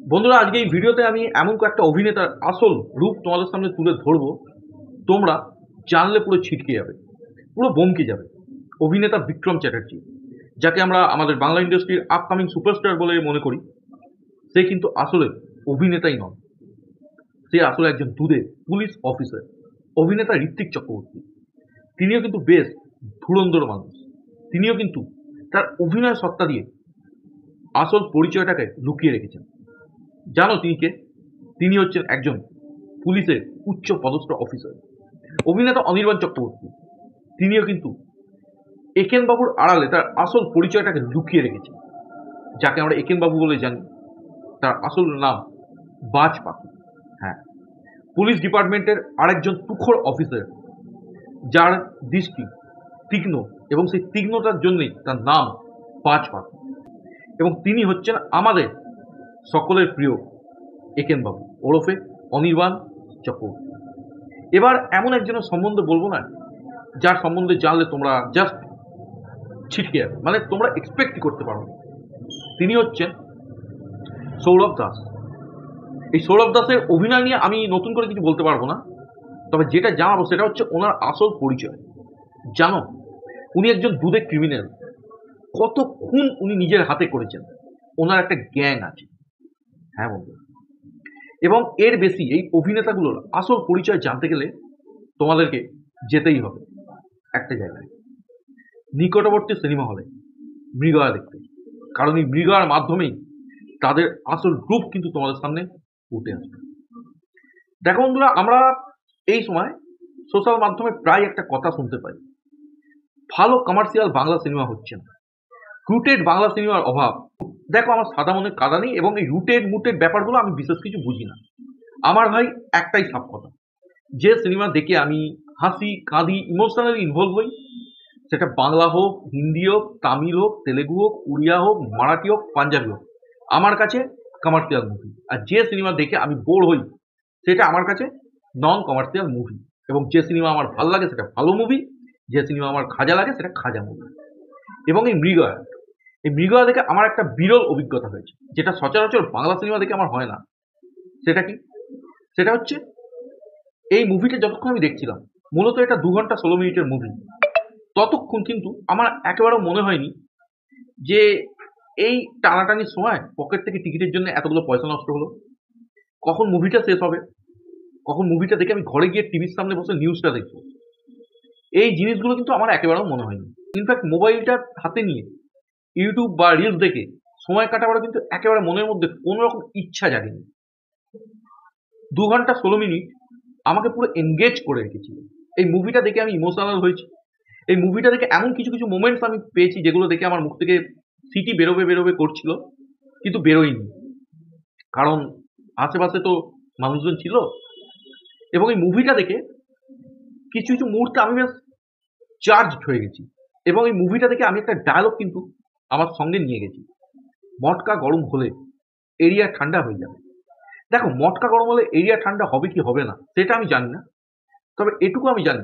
বন্ধুরা, আজকে এই ভিডিওতে আমি এমন কয়েকটা অভিনেতার আসল রূপ তোমাদের সামনে তুলে ধরবো, তোমরা জানলে পুরো ছিটকে যাবে, পুরো বমকে যাবে। অভিনেতা বিক্রম চ্যাটার্জি, যাকে আমরা আমাদের বাংলা ইন্ডাস্ট্রির আপকামিং সুপারস্টার বলে মনে করি, সে কিন্তু আসলে অভিনেতাই নয়। সে আসলে একজন দুধে পুলিশ অফিসার। অভিনেতা ঋত্বিক চক্রবর্তী, তিনিও কিন্তু বেশ ধুরন্ধর মানুষ। তিনিও কিন্তু তার অভিনয় সত্তা দিয়ে আসল পরিচয়টাকে লুকিয়ে রেখেছেন। জানো তিনি কে? তিনি হচ্ছেন একজন পুলিশের উচ্চ পদস্থ অফিসার। অভিনেতা অনির্বাণ চক্রবর্তী, তিনিও কিন্তু একেন বাবুর আড়ালে তার আসল পরিচয়টাকে লুকিয়ে রেখেছেন। যাকে আমরা একেন বাবু বলে জানি, তার আসল নাম বাজ পাখি। হ্যাঁ, পুলিশ ডিপার্টমেন্টের আরেকজন তুখোড় অফিসার, যার দৃষ্টি তীক্ষ্ণ, এবং সেই তীক্ষ্ণতার জন্যই তার নাম বাজ পাখি। এবং তিনি হচ্ছেন আমাদের সকলের প্রিয় একেন বাবু, ওরফে অনির্বাণ চক্রবর্তী। এবার এমন একজনের সম্বন্ধে বলবো না, যার সম্বন্ধে জানলে তোমরা জাস্ট ছিটকে যাবে, মানে তোমরা এক্সপেক্টই করতে পারো না। তিনি হচ্ছেন সৌরভ দাস। এই সৌরভ দাসের অভিনয় নিয়ে আমি নতুন করে কিছু বলতে পারবো না, তবে যেটা জানাবো সেটা হচ্ছে ওনার আসল পরিচয়। জানো, উনি একজন দুধে ক্রিমিনাল। কত খুন উনি নিজের হাতে করেছেন। ওনার একটা গ্যাং আছে। হ্যাঁ বন্ধু, এবং এর বেশি এই অভিনেতাগুলোর আসল পরিচয় জানতে গেলে তোমাদেরকে যেতেই হবে একটা জায়গায়, নিকটবর্তী সিনেমা হলে মৃগয়া দেখতে। কারণ এই মৃগয়ার মাধ্যমেই তাদের আসল রূপ কিন্তু তোমাদের সামনে উঠে আসবে। দেখো বন্ধুরা, আমরা এই সময় সোশ্যাল মাধ্যমে প্রায় একটা কথা শুনতে পাই, ভালো কমার্শিয়াল বাংলা সিনেমা হচ্ছে না, রুটেড বাংলা সিনেমার অভাব। দেখো, আমার সাদা মনে কাদা নেই, এবং এই রুটেড মুটেড ব্যাপারগুলো আমি বিশেষ কিছু বুঝি না। আমার ভাই একটাই সাপ কথা, যে সিনেমা দেখে আমি হাসি, কাঁদি, ইমোশনালি ইনভলভ হই, সেটা বাংলা হোক, হিন্দি হোক, তামিল হোক, তেলেগু হোক, উড়িয়া হোক, মারাঠি হোক, পাঞ্জাবি হোক, আমার কাছে কমার্শিয়াল মুভি। আর যে সিনেমা দেখে আমি বোর হই, সেটা আমার কাছে নন কমার্শিয়াল মুভি। এবং যে সিনেমা আমার ভালো লাগে সেটা ভালো মুভি, যে সিনেমা আমার খাজা লাগে সেটা খাজা মুভি। এবং এই মৃগয়া দেখে আমার একটা বিরল অভিজ্ঞতা হয়েছে, যেটা সচরাচর বাংলা সিনেমা দেখে আমার হয় না। সেটা কি? সেটা হচ্ছে, এই মুভিটা যতক্ষণ আমি দেখছিলাম, মূলত এটা 2 ঘন্টা 16 মিনিটের মুভি, ততক্ষণ কিন্তু আমার একেবারেও মনে হয়নি যে এই টানাটানির সময় পকেট থেকে টিকিটের জন্য এতগুলো পয়সা নষ্ট হলো। কখন মুভিটা শেষ হবে, কখন মুভিটা দেখে আমি ঘরে গিয়ে টিভির সামনে বসে নিউজটা দেখবো, এই জিনিসগুলো কিন্তু আমার একেবারেও মনে হয়নি। ইনফ্যাক্ট মোবাইলটা হাতে নিয়ে ইউটিউব বা রিলস দেখে সময় কাটাবার কিন্তু একেবারে মনের মধ্যে কোনো রকম ইচ্ছা জাগেনি। 2 ঘন্টা 16 মিনিট আমাকে পুরো এনগেজ করে রেখেছিল। এই মুভিটা দেখে আমি ইমোশনাল হয়েছি। এই মুভিটা দেখে এমন কিছু কিছু মোমেন্টস আমি পেয়েছি, যেগুলো দেখে আমার মুখ থেকে সিটি বেরোবে বেরোবে করছিল, কিন্তু বেরোয়নি। কারণ আশেপাশে তো মানুষজন ছিল। এবং এই মুভিটা দেখে কিছু কিছু মুহূর্তে আমি বেশ চার্জড হয়ে গেছি। এবং এই মুভিটা দেখে আমি একটা ডায়লগ কিন্তু আমার সঙ্গে নিয়ে গেছি, মটকা গরম হলে এরিয়া ঠান্ডা হয়ে যাবে। দেখো, মটকা গরম হলে এরিয়া ঠান্ডা হবে কি হবে না সেটা আমি জানি না, তবে এটুকু আমি জানি,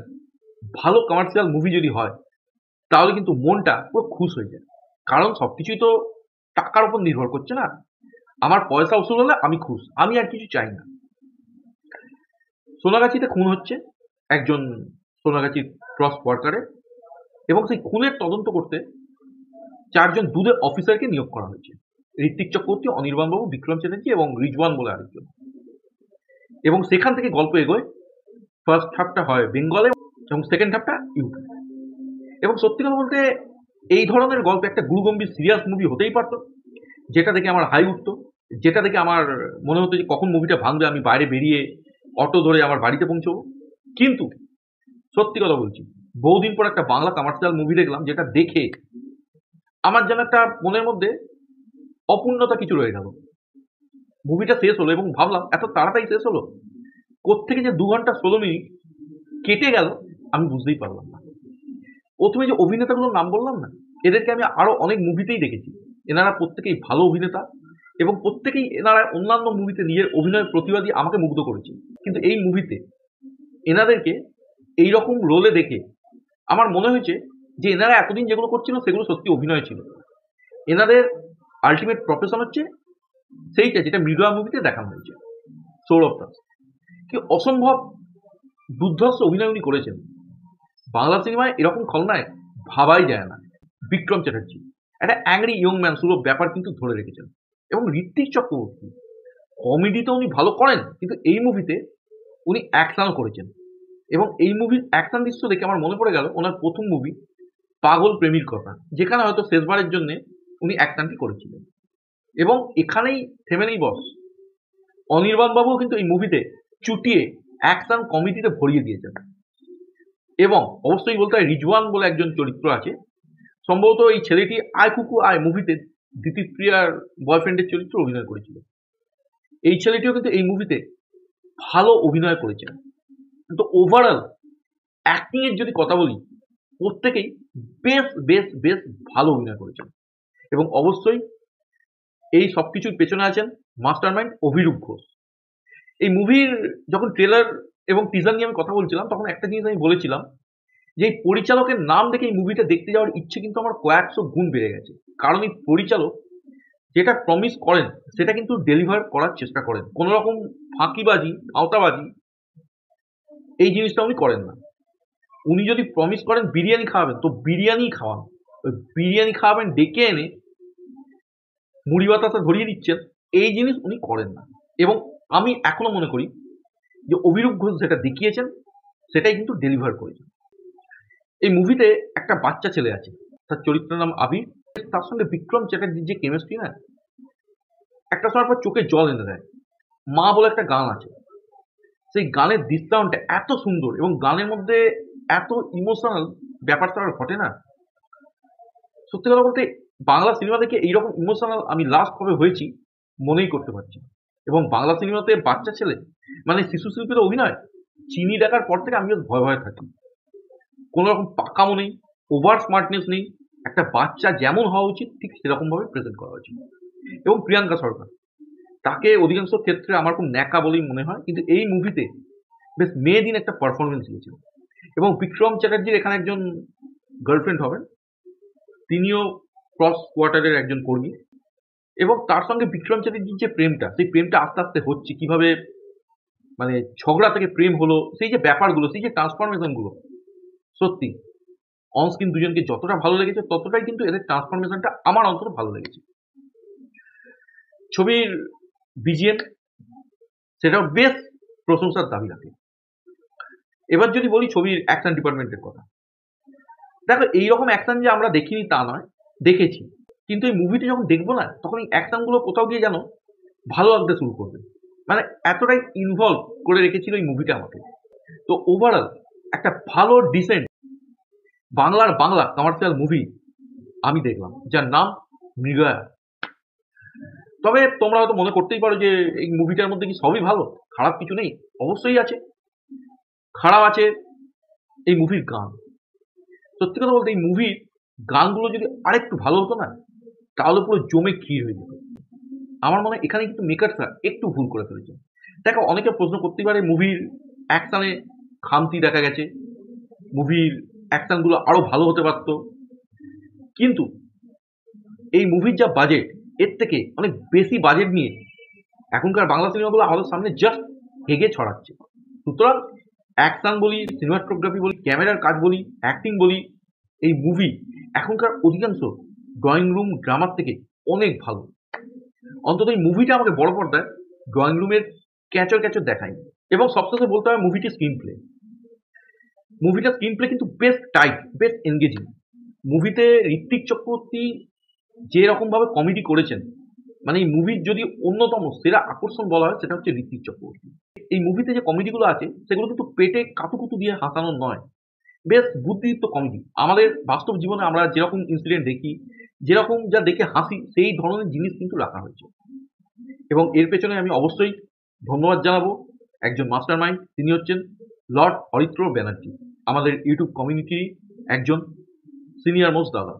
ভালো কমার্শিয়াল মুভি যদি হয়, তাহলে কিন্তু মনটা পুরো খুশ হয়ে যায়। কারণ সবকিছুই তো টাকার উপর নির্ভর করছে না। আমার পয়সা উসুল হলে আমি খুশ, আমি আর কিছু চাই না। সোনাগাছিতে খুন হচ্ছে একজন সোনাগাছির ক্রস ওয়ার্কারের, এবং সেই খুনের তদন্ত করতে 4 জন দুধের অফিসারকে নিয়োগ করা হয়েছে, ঋত্বিক চক্রবর্তী, অনির্বাণ বাবু, বিক্রম চ্যাটার্জি এবং রিজওয়ান বলে আরেকজন। এবং সেখান থেকে গল্প এগোয়। ফার্স্ট হাফটা হয় বেঙ্গলে, এবং সেকেন্ড হাফটা ইউপি। এবং সত্যি কথা বলতে, এই ধরনের গল্প একটা গুরুগম্ভীর সিরিয়াস মুভি হতেই পারতো, যেটা দেখে আমার হাই উঠতো, যেটা দেখে আমার মনে হতো যে কখন মুভিটা ভাঙবে, আমি বাইরে বেরিয়ে অটো ধরে আমার বাড়িতে পৌঁছবো। কিন্তু সত্যি কথা বলছি, বহুদিন পর একটা বাংলা কমার্শিয়াল মুভি দেখলাম, যেটা দেখে আমার যেন একটা মনের মধ্যে অপূর্ণতা কিছু রয়ে গেল। মুভিটা শেষ হলো এবং ভাবলাম এত তাড়াতাড়ি শেষ হলো, কোত্থেকে যে 2 ঘন্টা 16 মিনিট কেটে গেল আমি বুঝতেই পারলাম না। প্রথমে যে অভিনেতাগুলোর নাম বললাম না, এদেরকে আমি আরো অনেক মুভিতেই দেখেছি। এনারা প্রত্যেকেই ভালো অভিনেতা, এবং প্রত্যেকেই এনারা অন্যান্য মুভিতে নিজের অভিনয়ের প্রতিভা দিয়ে আমাকে মুগ্ধ করেছে। কিন্তু এই মুভিতে এনাদেরকে এইরকম রোলে দেখে আমার মনে হয়েছে যে এনারা এতদিন যেগুলো করছিল সেগুলো সত্যি অভিনয় ছিল। এনাদের আলটিমেট প্রফেশন হচ্ছে সেইটা যেটা মৃগয়া মুভিতে দেখানো হয়েছে। সৌরভ দাস কি অসম্ভব দুর্ধর্ষ অভিনয় উনি করেছেন। বাংলা সিনেমায় এরকম খলনায়ক ভাবাই যায় না। বিক্রম চ্যাটার্জি একটা অ্যাংরি ইয়ং ম্যান পুরো ব্যাপার কিন্তু ধরে রেখেছেন। এবং ঋত্বিক চক্রবর্তী কমেডি তো উনি ভালো করেন, কিন্তু এই মুভিতে উনি অ্যাকশনও করেছেন। এবং এই মুভির অ্যাকশন দৃশ্য দেখে আমার মনে পড়ে গেল ওনার প্রথম মুভি পাগল প্রেমীর কথা, যেখানে হয়তো শেষবারের জন্য উনি অ্যাকশনটি করেছিলেন। এবং এখানেই থেমে নেই বস, অনির্বাণ বাবুও কিন্তু এই মুভিতে চুটিয়ে অ্যাকশন কমেডিতে ভরিয়ে দিয়েছেন। এবং অবশ্যই বলতে হয় রিজওয়ান বলে একজন চরিত্র আছে, সম্ভবত এই ছেলেটি আয় কুকু আয় মুভিতে দিতিপ্রিয়ার বয়ফ্রেন্ডের চরিত্র অভিনয় করেছিল। এই ছেলেটিও কিন্তু এই মুভিতে ভালো অভিনয় করেছেন। কিন্তু ওভারঅল অ্যাক্টিং এর যদি কথা বলি, প্রত্যেকেই বেশ বেশ বেশ ভালো অভিনয় করেছেন। এবং অবশ্যই এই সবকিছুর পেছনে আছেন মাস্টারমাইন্ড অভিরূপ ঘোষ। এই মুভির যখন ট্রেলার এবং টিজার নিয়ে আমি কথা বলছিলাম, তখন একটা জিনিস আমি বলেছিলাম যে এই পরিচালকের নাম দেখে এই মুভিটা দেখতে যাওয়ার ইচ্ছে কিন্তু আমার কয়েকশো গুণ বেড়ে গেছে। কারণ এই পরিচালক যেটা প্রমিস করেন সেটা কিন্তু ডেলিভার করার চেষ্টা করেন। কোনো রকম ফাঁকিবাজি, আওতাবাজি এই জিনিসটা উনি করেন না। উনি যদি প্রমিস করেন বিরিয়ানি খাওয়াবেন, তো বিরিয়ানি খাওয়ান। ওই বিরিয়ানি খাওয়াবেন ডেকে এনে মুড়ি বাতাসা ধরিয়ে দিচ্ছেন, এই জিনিস উনি করেন না। এবং আমি এখনো মনে করি যে অভিরূপ ঘোষ যেটা দেখিয়েছেন সেটাই কিন্তু ডেলিভার করেছেন। এই মুভিতে একটা বাচ্চা ছেলে আছে, তার চরিত্রের নাম আবির। তার সঙ্গে বিক্রম চ্যাটার্জির যে কেমিস্ট্রি না, একটা সময় পর চোখে জল এনে দেয়। মা বলে একটা গান আছে, সেই গানের দৃশ্যায়নটা এত সুন্দর এবং গানের মধ্যে এত ইমোশনাল ব্যাপার স্যাপার ঘটে না। সত্যি কথা বলতে বাংলা সিনেমা দেখে এইরকম ইমোশনাল আমি লাস্ট কবে হয়েছি মনেই করতে পারছি না। এবং বাংলা সিনেমাতে বাচ্চা ছেলে মানে শিশু শিল্পীর অভিনয় চিনি দেখার পর থেকে আমি বেশ ভয় ভয়ে থাকি। কোনো রকম পাকামো নেই, ওভার স্মার্টনেস নেই, একটা বাচ্চা যেমন হওয়া উচিত ঠিক সেরকম ভাবে প্রেজেন্ট করা উচিত। এবং প্রিয়াঙ্কা সরকার, তাকে অধিকাংশ ক্ষেত্রে আমার খুব ন্যাকা বলেই মনে হয়, কিন্তু এই মুভিতে বেশ মেয়ে দিন একটা পারফরমেন্স দিয়েছেন। এবং বিক্রম চ্যাটার্জির এখানে একজন গার্লফ্রেন্ড হবেন, তিনিও ক্রস কোয়ার্টারের একজন কর্মী। এবং তার সঙ্গে বিক্রম চ্যাটার্জির যে প্রেমটা, সেই প্রেমটা আস্তে আস্তে হচ্ছে কিভাবে, মানে ঝগড়া থেকে প্রেম হলো, সেই যে ব্যাপারগুলো, সেই যে ট্রান্সফরমেশন গুলো, সত্যি অনস্ক্রিন দুজনকে যতটা ভালো লেগেছে ততটাই কিন্তু এদের ট্রান্সফরমেশনটা আমার অন্তত ভালো লেগেছে। ছবির বিজিএম সেটাও বেশ প্রশংসার দাবি রাখে। এবার যদি বলি ছবির অ্যাকশন ডিপার্টমেন্টের কথা, দেখো এইরকম অ্যাকশন যে আমরা দেখিনি তা নয়, দেখেছি। কিন্তু এই মুভিটা যখন দেখবো না, তখন এই অ্যাকশনগুলো কোথাও গিয়ে যেন ভালো লাগতে শুরু করবে। মানে এতটাই ইনভলভ করে রেখেছিল এই মুভিটা আমাকে। তো ওভারঅল একটা ভালো ডিসেন্ট বাংলা কমার্শিয়াল মুভি আমি দেখলাম, যার নাম মৃগয়া। তবে তোমরা হয়তো মনে করতেই পারো যে এই মুভিটার মধ্যে কি সবই ভালো, খারাপ কিছু নেই? অবশ্যই আছে। খারাপ আছে এই মুভির গান। সত্যি কথা বলতে এই মুভির গানগুলো যদি আরেকটু ভালো হতো না, তাহলে পুরো জমে ক্ষীর হয়ে যেত। আমার মনে হয় এখানে কিন্তু মেকার্সরা একটু ভুল করে ফেলেছে। দেখো, অনেকে প্রশ্ন করতেই পারে মুভির অ্যাকশনে খামতি দেখা গেছে, মুভির অ্যাকশনগুলো আরো ভালো হতে পারতো। কিন্তু এই মুভির যা বাজেট, এর থেকে অনেক বেশি বাজেট নিয়ে এখনকার বাংলা সিনেমাগুলো আমাদের সামনে জাস্ট হেগে ছড়াচ্ছে। সুতরাং অ্যাকশন বলি, সিনেমাটোগ্রাফি বলি, ক্যামেরার কাজ বলি, অ্যাক্টিং বলি, এই মুভি এখনকার অধিকাংশ ড্রয়িং রুম ড্রামার থেকে অনেক ভালো। অন্তত এই মুভিটা আমাকে বড় পর্দায় ড্রয়িং রুমের ক্যাচর ক্যাচর দেখায়নি। এবং সবশেষে বলতে হবে মুভিটির স্ক্রিন প্লে। মুভিটার স্ক্রিন প্লে কিন্তু বেশ টাইট, বেশ এনগেজিং। মুভিতে ঋত্বিক চক্রবর্তী যে রকম ভাবে কমেডি করেছেন, মানে এই মুভির যদি অন্যতম সেরা আকর্ষণ বলা হয় সেটা হচ্ছে ঋত্বিক চক্রবর্তী। এই মুভিতে যে কমেডিগুলো আছে সেগুলো কিন্তু পেটে কাতুকুতু দিয়ে হাসানো নয়, বেশ বুদ্ধিদীপ্ত কমেডি। আমাদের বাস্তব জীবনে আমরা যেরকম ইনসিডেন্ট দেখি, যেরকম যা দেখে হাসি, সেই ধরনের জিনিস কিন্তু রাখা হয়েছে। এবং এর পেছনে আমি অবশ্যই ধন্যবাদ জানাবো একজন মাস্টার মাইন্ড, তিনি হচ্ছেন লর্ড হরিত্র ব্যানার্জি, আমাদের ইউটিউব কমিউনিটির একজন সিনিয়র মোস্ট দাদা।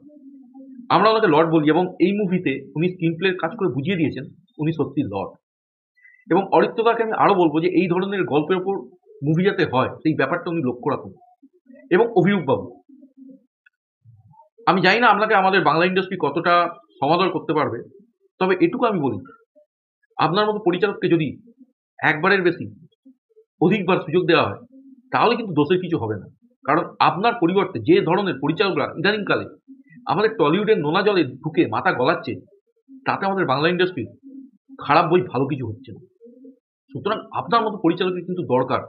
আমরা ওনাকে লর্ড বলি এবং এই মুভিতে উনি স্ক্রিন প্লের কাজ করে বুঝিয়ে দিয়েছেন উনি সত্যি লর্ড। এবং অরিত্রদাকে আমি আরো বলবো যে এই ধরনের গল্পের ওপর মুভি যাতে হয় সেই ব্যাপারটা উনি লক্ষ্য রাখুন। এবং অভিরূপ বাবু, আমি জানি না আপনাকে আমাদের বাংলা ইন্ডাস্ট্রি কতটা সমাদর করতে পারবে, তবে এটুকু আমি বলি আপনার মতো পরিচালককে যদি একবারের বেশি অধিকবার সুযোগ দেওয়া হয় তাহলে কিন্তু দোষের কিছু হবে না। কারণ আপনার পরিবর্তে যে ধরনের পরিচালকরা ইদানিংকালে আমাদের টলিউডের নোনা জলে ঢুকে মাথা গলাচ্ছে, তাতে আমাদের বাংলা ইন্ডাস্ট্রির খারাপ বই ভালো কিছু হচ্ছে না। সুতরাং আপনার মতো পরিচালকের কিন্তু দরকার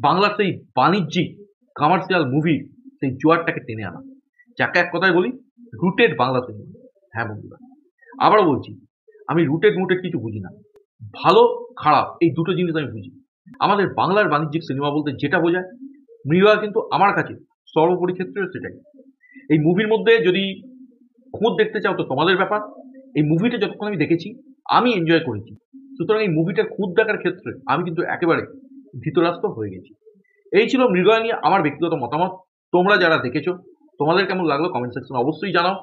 বাংলার সেই বাণিজ্যিক কমার্শিয়াল মুভির সেই জোয়ারটাকে টেনে আনা, যাকে এক কথায় বলি রুটেড বাংলা সিনেমা। হ্যাঁ বন্ধুরা, আবারও বলছি, আমি রুটেড মুটেড কিছু বুঝি না, ভালো খারাপ এই দুটো জিনিস আমি বুঝি। আমাদের বাংলার বাণিজ্যিক সিনেমা বলতে যেটা বোঝায়, মৃগয়া কিন্তু আমার কাছে সর্বোপরি ক্ষেত্রে সেটাই। এই মুভির মধ্যে যদি খুঁত দেখতে চাও তো তোমাদের ব্যাপার। এই মুভিটা যতক্ষণ আমি দেখেছি আমি এনজয় করেছি। সুতরাং এই মুভিটার খুঁত দেখার ক্ষেত্রে আমি কিন্তু একেবারে ধৃতরাষ্ট্র হয়ে গেছি। এই ছিল মৃগয়া নিয়ে আমার ব্যক্তিগত মতামত। তোমরা যারা দেখেছো তোমাদের কেমন লাগলো কমেন্ট সেকশনে অবশ্যই জানাও,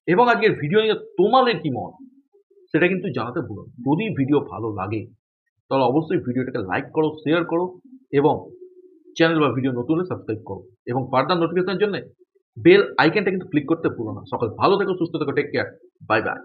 এবং আজকের ভিডিও নিয়ে তোমাদের কি মত সেটা কিন্তু জানাতে ভুলো না। যদি ভিডিও ভালো লাগে তাহলে অবশ্যই ভিডিওটাকে লাইক করো, শেয়ার করো, এবং চ্যানেল বা ভিডিও নতুন হলে সাবস্ক্রাইব করো, এবং ফার্দার নোটিফিকেশনের জন্য বেল আইকনটা কিন্তু ক্লিক করতে ভুলো না। সকল ভালো থেকো, সুস্থ থেকো, টেক কেয়ার, বাই বাই।